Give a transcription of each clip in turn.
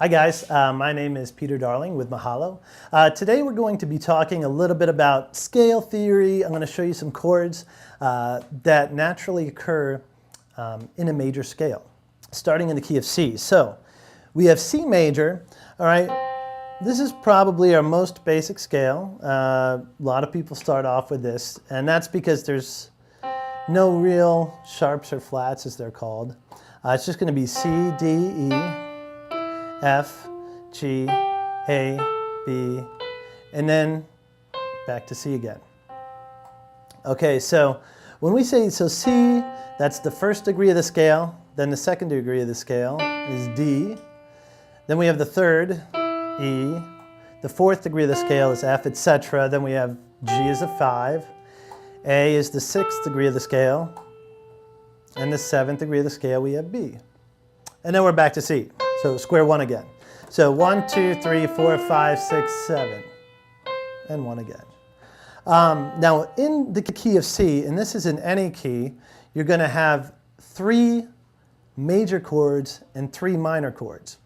Hi guys, my name is Peter Darling with Mahalo. Today we're going to be talking a little bit about scale theory. I'm going to show you some chords that naturally occur in a major scale, starting in the key of C. So we have C major, all right. This is probably our most basic scale. A lot of people start off with this, and that's because there's no real sharps or flats as they're called. It's just going to be C, D, E, F, G, A, B, and then back to C again. Okay, so when we say, so C, that's the first degree of the scale, then the second degree of the scale is D, then we have the third, E, the fourth degree of the scale is F, etc. Then we have G is a 5, A is the sixth degree of the scale, and the seventh degree of the scale we have B. And then we're back to C. So square one again. So 1, 2, 3, 4, 5, 6, 7, and 1 again. Now in the key of C, and this is in any key, you're going to have 3 major chords and 3 minor chords.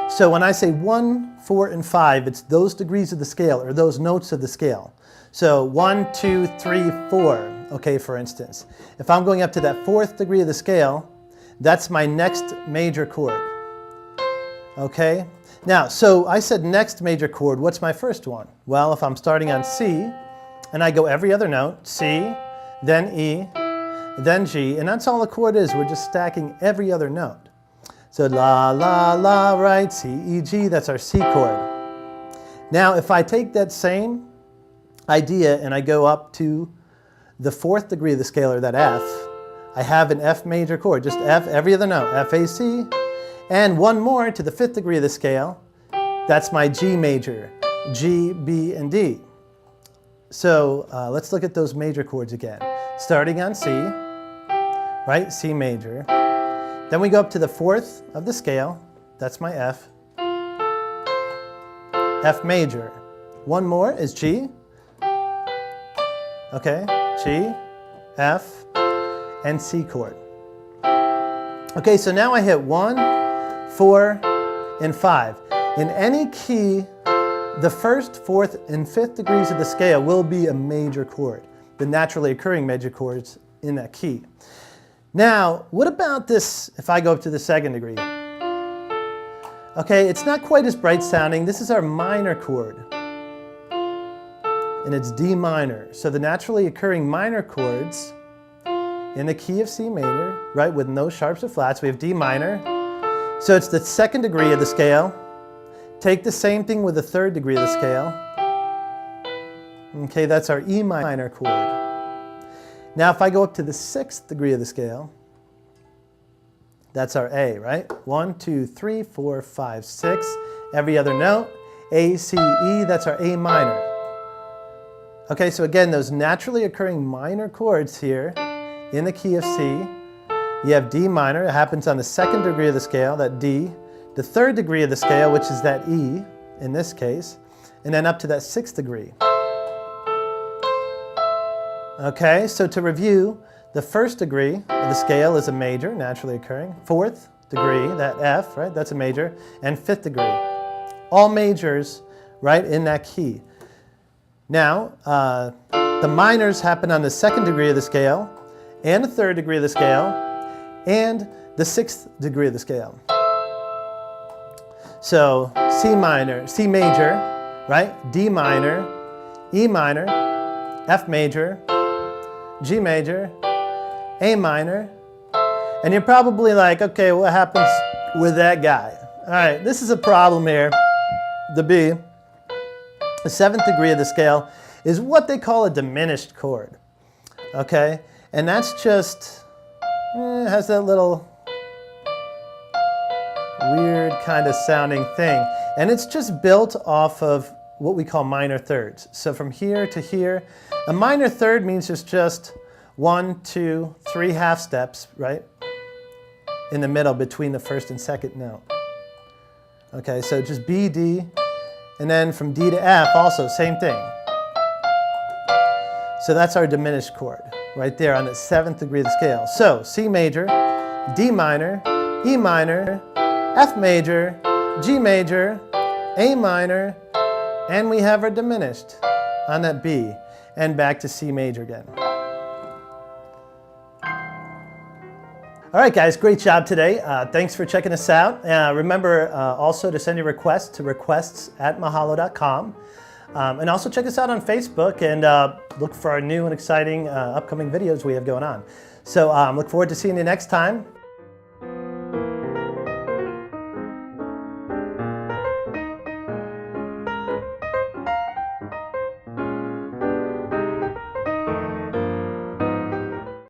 So when I say 1, 4, and 5, it's those degrees of the scale, or those notes of the scale. So 1, 2, 3, 4, okay, for instance. If I'm going up to that 4th degree of the scale, that's my next major chord. Okay? Now, so I said next major chord, what's my first one? Well, if I'm starting on C, and I go every other note, C, then E, then G, and that's all the chord is. We're just stacking every other note. So la, la, la, right, C, E, G, that's our C chord. Now, if I take that same idea and I go up to the 4th degree of the scale, or that F, I have an F major chord, just F, every other note, F, A, C, and one more to the 5th degree of the scale, that's my G major, G, B, and D. So let's look at those major chords again. Starting on C, right, C major, then we go up to the 4th of the scale, that's my F, F major. One more is G, okay, G, F, and C chord. Okay, so now I hit 1, 4, and 5. In any key, the 1st, 4th, and 5th degrees of the scale will be a major chord, the naturally occurring major chords in that key. Now, what about this if I go up to the 2nd degree? Okay, it's not quite as bright sounding. This is our minor chord, and it's D minor. So the naturally occurring minor chords in the key of C major, right, with no sharps or flats, we have D minor. So it's the 2nd degree of the scale. Take the same thing with the 3rd degree of the scale. Okay, that's our E minor chord. Now if I go up to the 6th degree of the scale, that's our A, right? 1, 2, 3, 4, 5, 6. Every other note, A, C, E, that's our A minor. Okay, so again, those naturally occurring minor chords here, in the key of C, you have D minor. It happens on the 2nd degree of the scale, that D. The 3rd degree of the scale, which is that E, in this case. And then up to that 6th degree. Okay, so to review, the 1st degree of the scale is a major, naturally occurring. 4th degree, that F, right, that's a major. And 5th degree. All majors, right, in that key. Now, the minors happen on the 2nd degree of the scale, and the 3rd degree of the scale, and the 6th degree of the scale. So C minor, C major, right? D minor, E minor, F major, G major, A minor, and you're probably like, okay, what happens with that guy? All right, this is a problem here. The B, the 7th degree of the scale, is what they call a diminished chord. Okay? And that's just, has that little weird kind of sounding thing. And it's just built off of what we call minor thirds. So from here to here, a minor third means there's just 1, 2, 3 half steps, right? In the middle between the 1st and 2nd note. Okay, so just B, D, and then from D to F also, same thing. So that's our diminished chord, right there on the 7th degree of the scale. So C major, D minor, E minor, F major, G major, A minor, and we have our diminished on that B, and back to C major again. All right, guys, great job today. Thanks for checking us out. Remember also to send your requests to requests@mahalo.com. And also check us out on Facebook and look for our new and exciting upcoming videos we have going on. So look forward to seeing you next time.